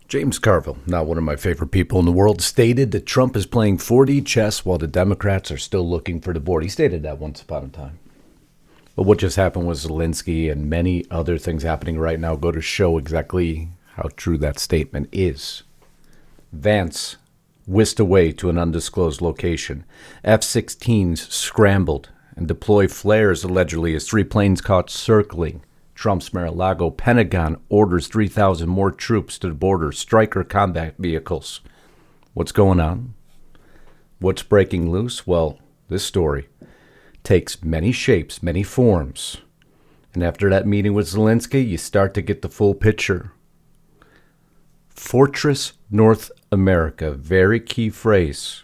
James Carville, not one of my favorite people in the world, stated that Trump is playing 4D chess while the Democrats are still looking for the board. He stated that once upon a time. But what just happened with Zelenskyy and many other things happening right now go to show exactly how true that statement is. Vance whisked away to an undisclosed location. F-16s scrambled and deploy flares allegedly as 3 planes caught circling Trump's Mar-a-Lago. Pentagon orders 3,000 more troops to the border, Stryker combat vehicles. What's going on? What's breaking loose? Well, this story takes many shapes, many forms. And after that meeting with Zelenskyy, you start to get the full picture. Fortress North America, very key phrase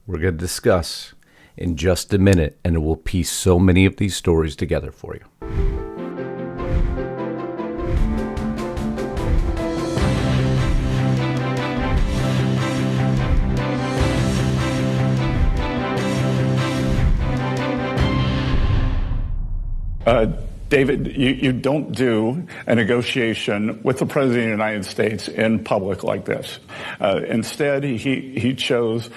we're going to discuss in just a minute, and it will piece so many of these stories together for you. David, you don't do a negotiation with the President of the United States in public like this. Instead, he chose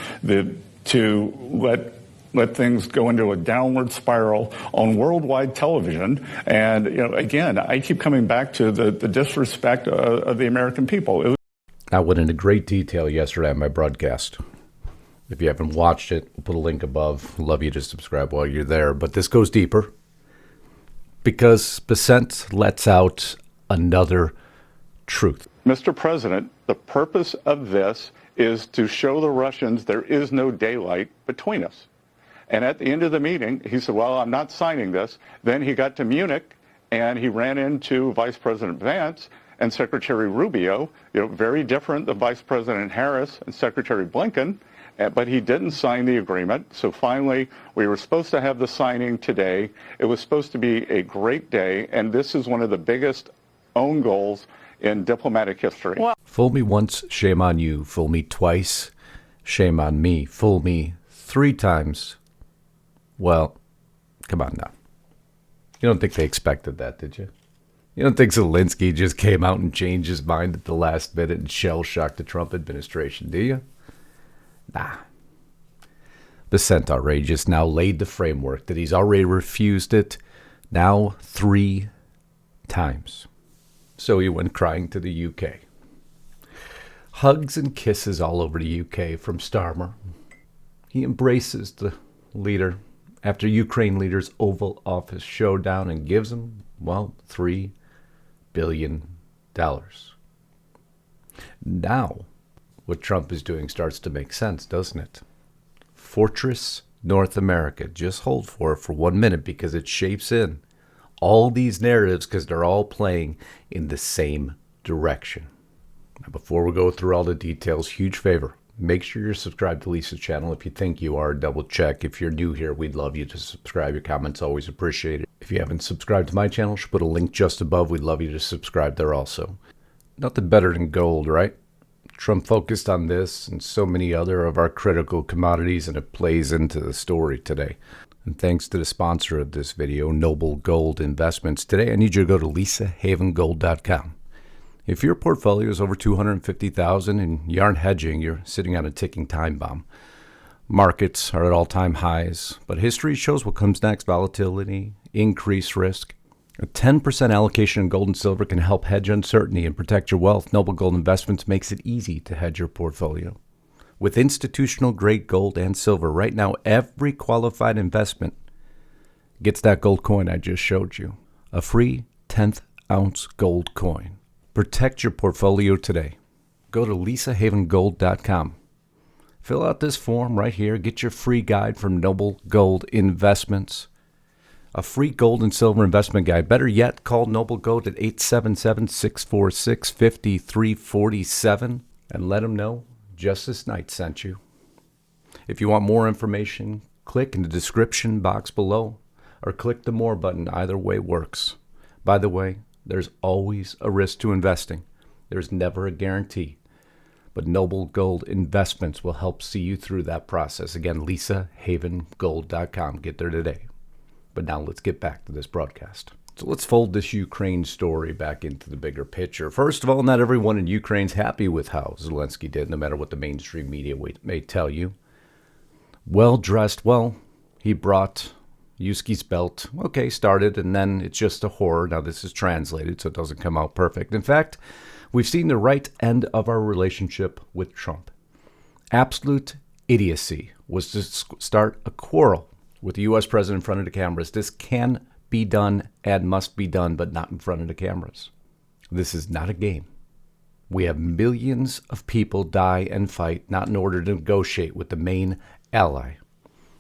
to let things go into a downward spiral on worldwide television. And, again, I keep coming back to the disrespect of the American people. I went into great detail yesterday on my broadcast. If you haven't watched it, we'll put a link above. Love you to subscribe while you're there. But this goes deeper, because Vance lets out another truth. Mr. President, the purpose of this is to show the Russians there is no daylight between us. And at the end of the meeting, he said, well, I'm not signing this. Then he got to Munich and he ran into Vice President Vance and Secretary Rubio, very different than Vice President Harris and Secretary Blinken. But he didn't sign the agreement. So finally, we were supposed to have the signing today. It was supposed to be a great day. And this is one of the biggest own goals in diplomatic history. Well, fool me once, shame on you. Fool me twice, shame on me. Fool me 3 times. Well, come on now. You don't think they expected that, did you? You don't think Zelenskyy just came out and changed his mind at the last minute and shell-shocked the Trump administration, do you? Nah. Vance outrageous now laid the framework that he's already refused it now 3 times. So he went crying to the UK. Hugs and kisses all over the UK from Starmer. He embraces the leader after Ukraine leader's Oval Office showdown and gives him, well, $3 billion. Now, what Trump is doing starts to make sense, doesn't it? Fortress North America. Just hold for it for 1 minute, because it shapes in all these narratives, because they're all playing in the same direction. Now, before we go through all the details, huge favor. Make sure you're subscribed to Lisa's channel. If you think you are, double check. If you're new here, we'd love you to subscribe. Your comments always appreciated. If you haven't subscribed to my channel, she'll put a link just above. We'd love you to subscribe there also. Nothing better than gold, right? Trump focused on this and so many other of our critical commodities, and it plays into the story today. And thanks to the sponsor of this video, Noble Gold Investments. Today, I need you to go to lisahavengold.com. If your portfolio is over $250,000 and you aren't hedging, you're sitting on a ticking time bomb. Markets are at all-time highs, but history shows what comes next: volatility, increased risk. A 10% allocation in gold and silver can help hedge uncertainty and protect your wealth. Noble Gold Investments makes it easy to hedge your portfolio. With institutional-grade gold and silver, right now, every qualified investment gets that gold coin I just showed you. A free 10th-ounce gold coin. Protect your portfolio today. Go to lisahavengold.com. Fill out this form right here. Get your free guide from Noble Gold Investments. A free gold and silver investment guide. Better yet, call Noble Gold at 877-646-5347 and let them know Just This Night sent you. If you want more information, click in the description box below or click the More button. Either way works. By the way, there's always a risk to investing. There's never a guarantee. But Noble Gold Investments will help see you through that process. Again, lisahavengold.com. Get there today. But now let's get back to this broadcast. So let's fold this Ukraine story back into the bigger picture. First of all, not everyone in Ukraine's happy with how Zelenskyy did, no matter what the mainstream media may tell you. Well-dressed, well, he brought Yuski's belt. Okay, started, and then it's just a horror. Now, this is translated, so it doesn't come out perfect. In fact, we've seen the right end of our relationship with Trump. Absolute idiocy was to start a quarrel with the U.S. president in front of the cameras. This can be done and must be done, but not in front of the cameras. This is not a game. We have millions of people die and fight, not in order to negotiate with the main ally.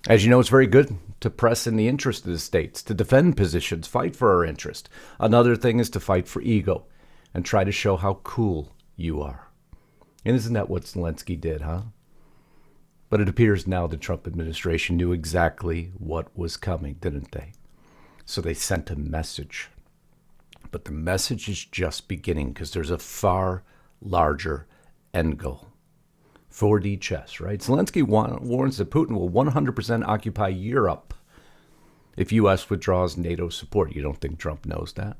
As you know, it's very good to press in the interest of the states, to defend positions, fight for our interest. Another thing is to fight for ego and try to show how cool you are. And isn't that what Zelenskyy did, huh? But it appears now the Trump administration knew exactly what was coming, didn't they? So they sent a message. But the message is just beginning because there's a far larger end goal. 4D chess, right? Zelenskyy warns that Putin will 100% occupy Europe if U.S. withdraws NATO support. You don't think Trump knows that?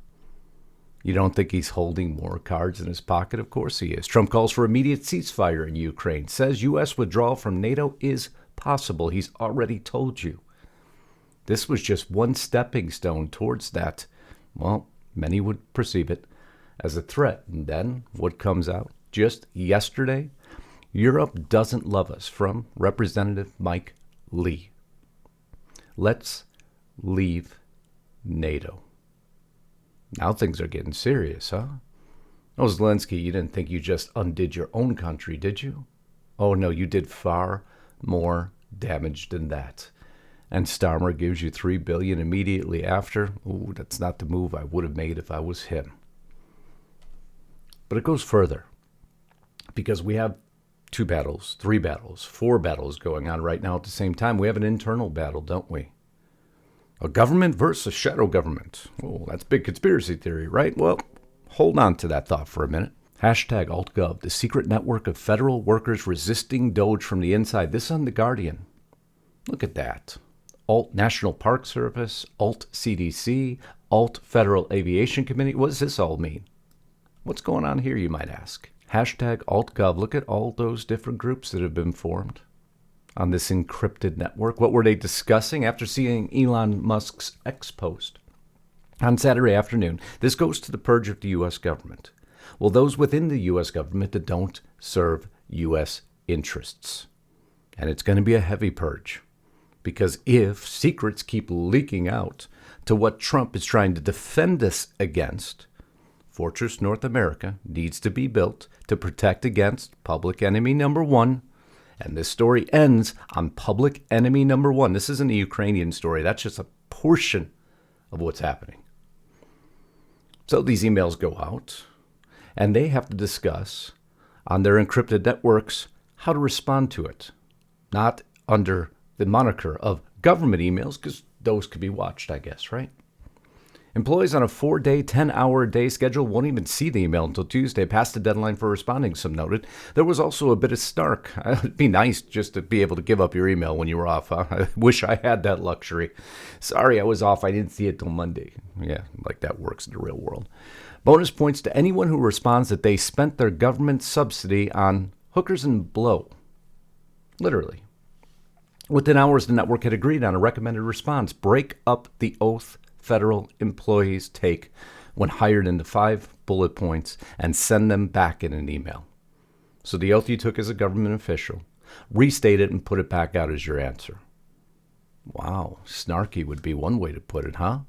You don't think he's holding more cards in his pocket? Of course he is. Trump calls for immediate ceasefire in Ukraine, says U.S. withdrawal from NATO is possible. He's already told you. This was just one stepping stone towards that. Well, many would perceive it as a threat. And then what comes out? Just yesterday, Europe doesn't love us, from Representative Mike Lee. Let's leave NATO. Now things are getting serious, huh? Oh, Zelenskyy, you didn't think you just undid your own country, did you? Oh, no, you did far more damage than that. And Starmer gives you $3 billion immediately after. Ooh, that's not the move I would have made if I was him. But it goes further, because we have 2 battles, 3 battles, 4 battles going on right now at the same time. We have an internal battle, don't we? A government versus a shadow government. Oh, that's big conspiracy theory, right? Well, hold on to that thought for a minute. Hashtag AltGov, the secret network of federal workers resisting Doge from the inside. This on The Guardian. Look at that. Alt National Park Service, Alt CDC, Alt Federal Aviation Committee. What does this all mean? What's going on here, you might ask? Hashtag AltGov. Look at all those different groups that have been formed on this encrypted network. What were they discussing after seeing Elon Musk's X post on Saturday afternoon? This goes to the purge of the U.S. government. Well, those within the U.S. government that don't serve U.S. interests. And it's going to be a heavy purge. Because if secrets keep leaking out to what Trump is trying to defend us against, Fortress North America needs to be built to protect against public enemy number 1. And this story ends on public enemy number 1. This isn't a Ukrainian story. That's just a portion of what's happening. So these emails go out, and they have to discuss on their encrypted networks how to respond to it. Not under the moniker of government emails, because those could be watched, I guess, right? Employees on a 4-day, 10-hour-a-day schedule won't even see the email until Tuesday, past the deadline for responding, some noted. There was also a bit of snark. It'd be nice just to be able to give up your email when you were off, huh? I wish I had that luxury. Sorry, I was off. I didn't see it till Monday. Yeah, like that works in the real world. Bonus points to anyone who responds that they spent their government subsidy on hookers and blow. Literally. Within hours, the network had agreed on a recommended response. Break up the oath federal employees take when hired into 5 bullet points and send them back in an email. So the oath you took as a government official, restate it and put it back out as your answer. Wow, snarky would be one way to put it, huh?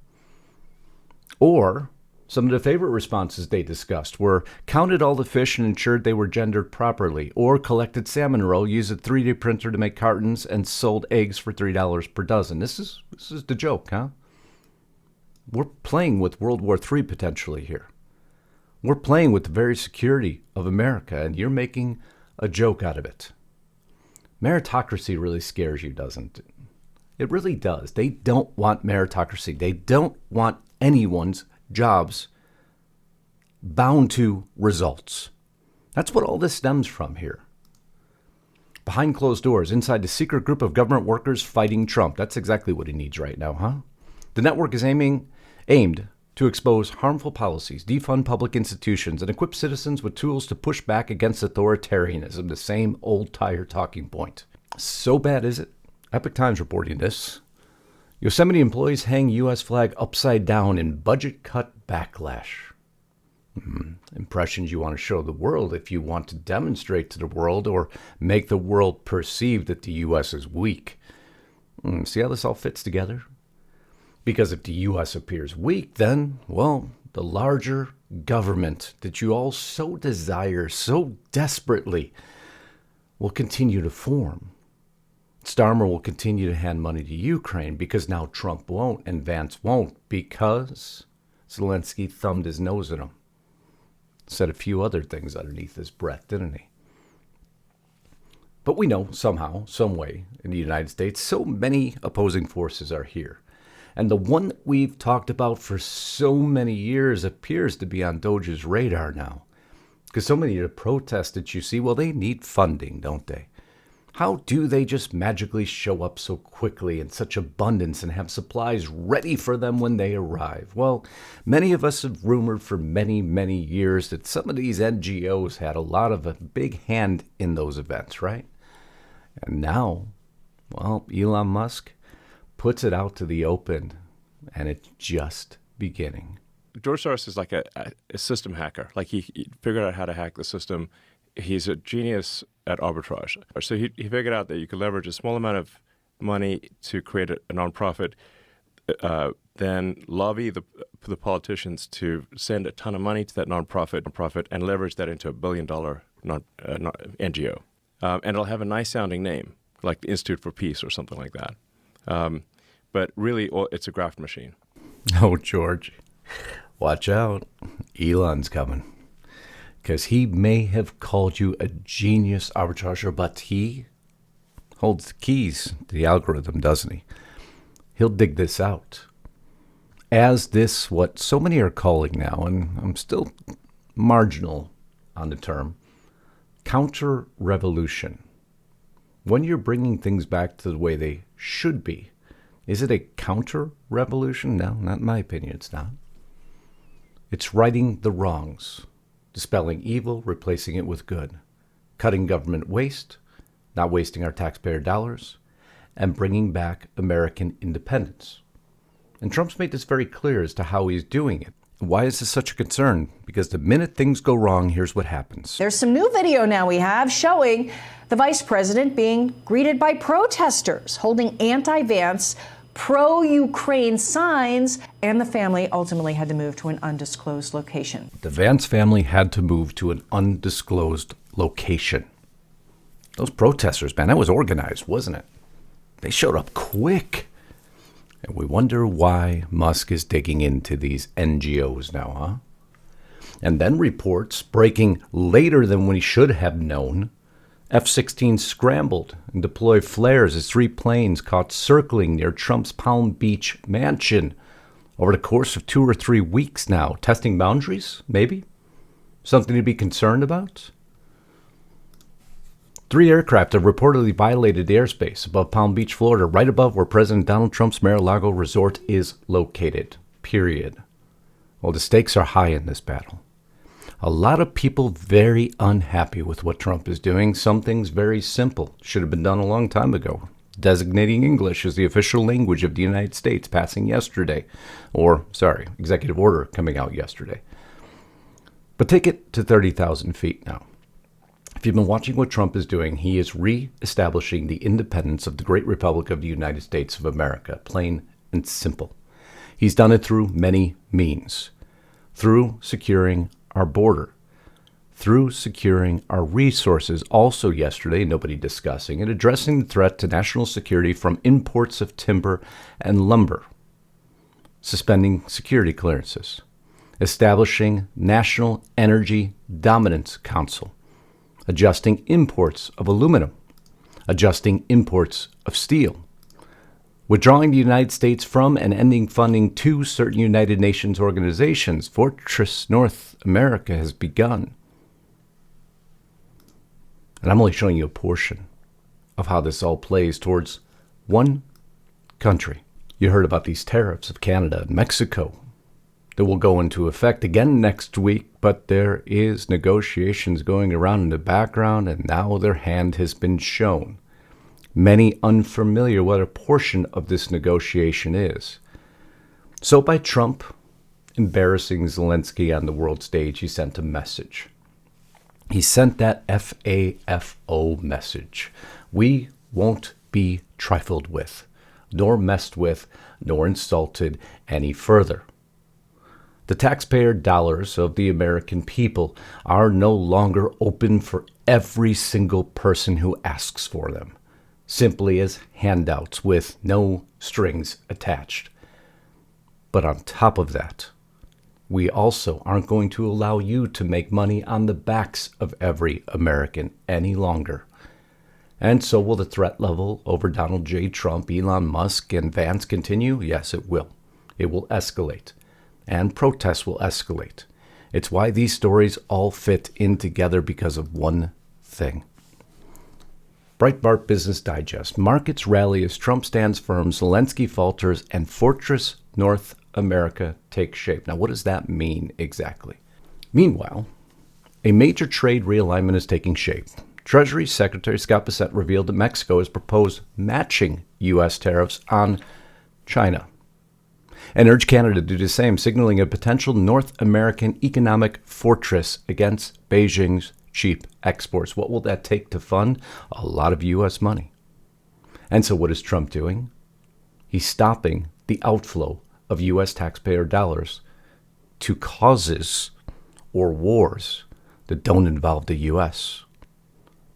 Or some of the favorite responses they discussed were counted all the fish and ensured they were gendered properly, or collected salmon roe, used a 3D printer to make cartons, and sold eggs for $3 per dozen. This is the joke, huh? We're playing with World War III potentially here. We're playing with the very security of America, and you're making a joke out of it. Meritocracy really scares you, doesn't it? It really does. They don't want meritocracy. They don't want anyone's jobs bound to results. That's what all this stems from here. Behind closed doors, inside the secret group of government workers fighting Trump. That's exactly what he needs right now, huh? The network is aimed to expose harmful policies, defund public institutions, and equip citizens with tools to push back against authoritarianism, the same old tired talking point. So bad is it? Epoch Times reporting this. Yosemite employees hang U.S. flag upside down in budget cut backlash. Impressions you want to show the world if you want to demonstrate to the world or make the world perceive that the U.S. is weak. See how this all fits together? Because if the U.S. appears weak, then, well, the larger government that you all so desire so desperately will continue to form. Starmer will continue to hand money to Ukraine because now Trump won't and Vance won't because Zelenskyy thumbed his nose at him. Said a few other things underneath his breath, didn't he? But we know somehow, some way, in the United States, so many opposing forces are here. And the one that we've talked about for so many years appears to be on Doge's radar now. Because so many of the protests that you see, well, they need funding, don't they? How do they just magically show up so quickly in such abundance and have supplies ready for them when they arrive? Well, many of us have rumored for many, many years that some of these NGOs had a lot of a big hand in those events, right? And now, well, Elon Musk puts it out to the open, and it's just beginning. George Soros is like a system hacker. Like he figured out how to hack the system. He's a genius at arbitrage. So he figured out that you could leverage a small amount of money to create a nonprofit, then lobby the politicians to send a ton of money to that nonprofit and leverage that into $1 billion NGO. And it'll have a nice sounding name, like the Institute for Peace or something like that. But really, it's a graft machine. Oh, George, watch out. Elon's coming. Because he may have called you a genius arbitrager, but he holds the keys to the algorithm, doesn't he? He'll dig this out. As this, what so many are calling now, and I'm still marginal on the term, counter-revolution. When you're bringing things back to the way they should be, is it a counter-revolution? No, not in my opinion, it's not. It's righting the wrongs. Dispelling evil, replacing it with good, cutting government waste, not wasting our taxpayer dollars, and bringing back American independence. And Trump's made this very clear as to how he's doing it. Why is this such a concern? Because the minute things go wrong, here's what happens. There's some new video now we have showing the vice president being greeted by protesters holding anti-Vance, pro-Ukraine signs, and the family ultimately had to move to an undisclosed location. The Vance family had to move to an undisclosed location. Those protesters, man, that was organized, wasn't it? They showed up quick. And we wonder why Musk is digging into these NGOs now, huh? And then reports breaking later than we should have known. F-16s scrambled and deployed flares as 3 planes caught circling near Trump's Palm Beach mansion over the course of 2 or 3 weeks now. Testing boundaries, maybe? Something to be concerned about? 3 aircraft have reportedly violated the airspace above Palm Beach, Florida, right above where President Donald Trump's Mar-a-Lago resort is located. Period. Well, the stakes are high in this battle. A lot of people very unhappy with what Trump is doing. Some things very simple. Should have been done a long time ago. Designating English as the official language of the United States, passing yesterday. Executive order coming out yesterday. But take it to 30,000 feet now. If you've been watching what Trump is doing, he is re-establishing the independence of the great republic of the United States of America. Plain and simple. He's done it through many means. Through securing our border, through securing our resources, also yesterday, nobody discussing, and addressing the threat to national security from imports of timber and lumber, suspending security clearances, establishing National Energy Dominance Council, adjusting imports of aluminum, adjusting imports of steel, withdrawing the United States from and ending funding to certain United Nations organizations. Fortress North America has begun. And I'm only showing you a portion of how this all plays towards one country. You heard about these tariffs of Canada and Mexico. It will go into effect again next week, but there is negotiations going around in the background, and now their hand has been shown. Many unfamiliar what a portion of this negotiation is. So by Trump embarrassing Zelenskyy on the world stage, he sent a message. He sent that FAFO message. We won't be trifled with, nor messed with, nor insulted any further. The taxpayer dollars of the American people are no longer open for every single person who asks for them, simply as handouts with no strings attached. But on top of that, we also aren't going to allow you to make money on the backs of every American any longer. And so will the threat level over Donald J. Trump, Elon Musk, and Vance continue? Yes, it will. It will escalate. And protests will escalate. It's why these stories all fit in together because of one thing. Breitbart Business Digest. Markets rally as Trump stands firm, Zelenskyy falters, and Fortress North America takes shape. Now, what does that mean exactly? Meanwhile, a major trade realignment is taking shape. Treasury Secretary Scott Bessent revealed that Mexico has proposed matching U.S. tariffs on China and urged Canada to do the same, signaling a potential North American economic fortress against Beijing's cheap exports. What will that take to fund? A lot of U.S. money. And so what is Trump doing? He's stopping the outflow of U.S. taxpayer dollars to causes or wars that don't involve the U.S.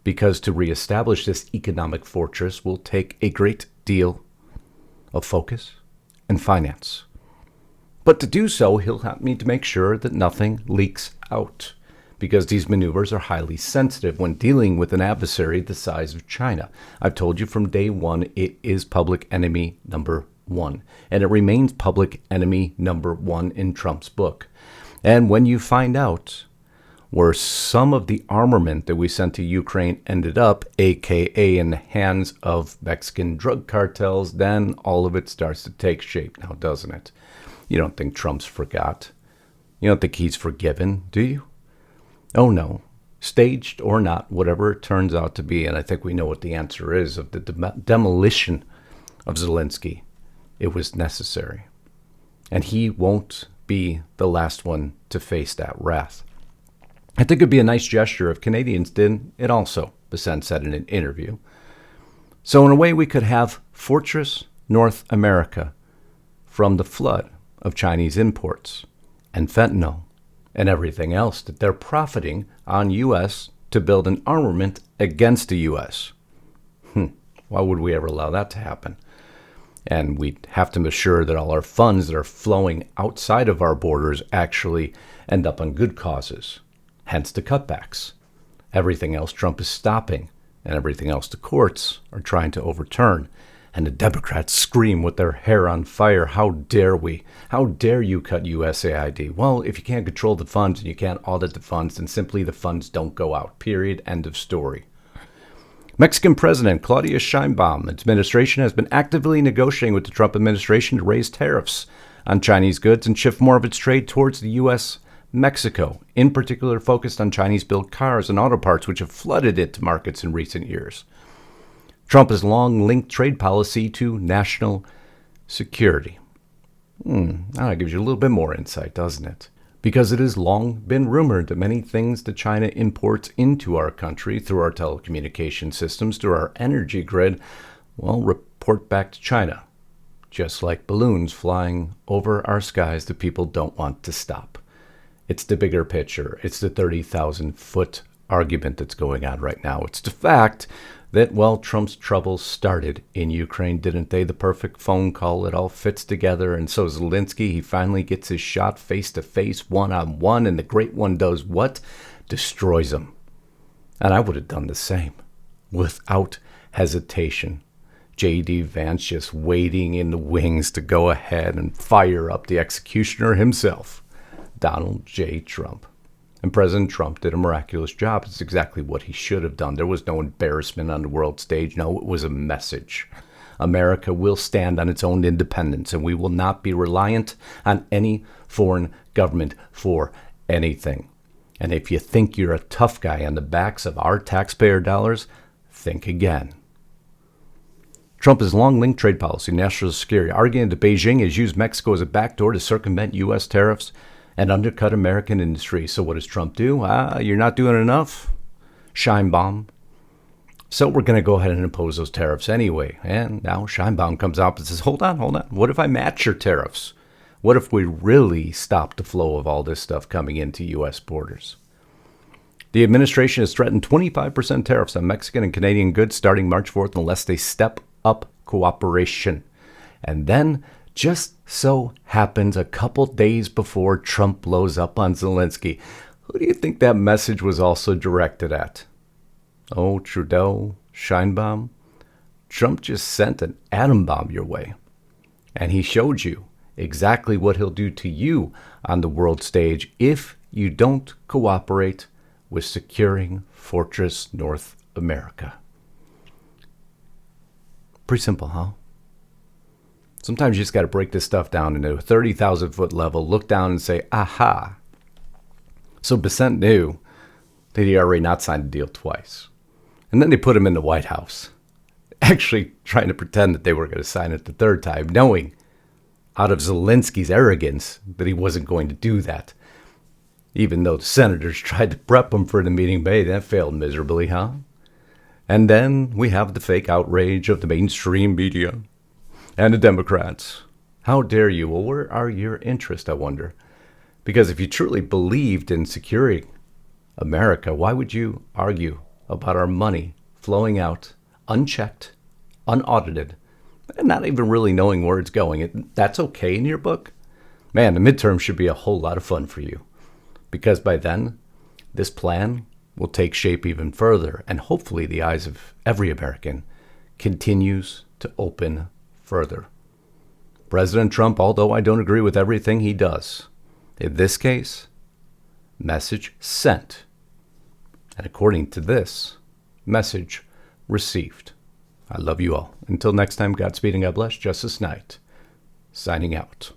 Because to reestablish this economic fortress will take a great deal of focus and finance. But to do so, he'll need to make sure that nothing leaks out, because these maneuvers are highly sensitive when dealing with an adversary the size of China. I've told you from day one, it is public enemy number one, and it remains public enemy number one in Trump's book. And when you find out where some of the armament that we sent to Ukraine ended up, aka in the hands of Mexican drug cartels, then all of it starts to take shape now, doesn't it? You don't think Trump's forgot? You don't think he's forgiven, do you? Oh no, staged or not, whatever it turns out to be, and I think we know what the answer is, of the demolition of Zelenskyy. It was necessary. And he won't be the last one to face that wrath. I think it'd be a nice gesture if Canadians did it also, Bessent said in an interview. So in a way, we could have Fortress North America from the flood of Chinese imports and fentanyl and everything else that they're profiting on U.S. to build an armament against the U.S. Why would we ever allow that to happen? And we'd have to assure that all our funds that are flowing outside of our borders actually end up on good causes. Hence the cutbacks. Everything else Trump is stopping, and everything else the courts are trying to overturn. And the Democrats scream with their hair on fire, how dare we? How dare you cut USAID? Well, if you can't control the funds and you can't audit the funds, then simply the funds don't go out. Period. End of story. Mexican President Claudia Sheinbaum's administration has been actively negotiating with the Trump administration to raise tariffs on Chinese goods and shift more of its trade towards the U.S. Mexico, in particular focused on Chinese-built cars and auto parts, which have flooded into markets in recent years. Trump has long linked trade policy to national security. That gives you a little bit more insight, doesn't it? Because it has long been rumored that many things that China imports into our country through our telecommunication systems, through our energy grid, report back to China, just like balloons flying over our skies that people don't want to stop. It's the bigger picture. It's the 30,000-foot argument that's going on right now. It's the fact that, Trump's troubles started in Ukraine, didn't they? The perfect phone call, it all fits together. And so Zelenskyy, he finally gets his shot face-to-face, one-on-one, and the great one does what? Destroys him. And I would have done the same, without hesitation. J.D. Vance just waiting in the wings to go ahead and fire up the executioner himself, Donald J. Trump. And President Trump did a miraculous job. It's exactly what he should have done. There was no embarrassment on the world stage. No, it was a message. America will stand on its own independence, and we will not be reliant on any foreign government for anything. And if you think you're a tough guy on the backs of our taxpayer dollars, think again. Trump has long linked trade policy, national security, arguing that Beijing has used Mexico as a backdoor to circumvent U.S. tariffs and undercut American industry. So what does Trump do? You're not doing enough? Scheinbaum. So we're going to go ahead and impose those tariffs anyway. And now Scheinbaum comes up and says, hold on. What if I match your tariffs? What if we really stop the flow of all this stuff coming into U.S. borders? The administration has threatened 25% tariffs on Mexican and Canadian goods starting March 4th unless they step up cooperation. And then, just so happens, a couple days before Trump blows up on Zelenskyy, who do you think that message was also directed at? Oh, Trudeau, Scheinbaum. Trump just sent an atom bomb your way. And he showed you exactly what he'll do to you on the world stage if you don't cooperate with securing Fortress North America. Pretty simple, huh? Sometimes you just got to break this stuff down into a 30,000 foot level, look down and say, aha. So Besant knew that he already not signed the deal twice. And then they put him in the White House, actually trying to pretend that they were going to sign it the third time, knowing out of Zelenskyy's arrogance that he wasn't going to do that. Even though the senators tried to prep him for the meeting, but that failed miserably, huh? And then we have the fake outrage of the mainstream media and the Democrats. How dare you? Well, where are your interests, I wonder? Because if you truly believed in securing America, why would you argue about our money flowing out unchecked, unaudited, and not even really knowing where it's going? That's okay in your book? Man, the midterm should be a whole lot of fun for you. Because by then, this plan will take shape even further, and hopefully the eyes of every American continues to open further. President Trump, although I don't agree with everything he does, in this case, message sent. And according to this, message received. I love you all. Until next time, Godspeed and God bless. Justice Knight, signing out.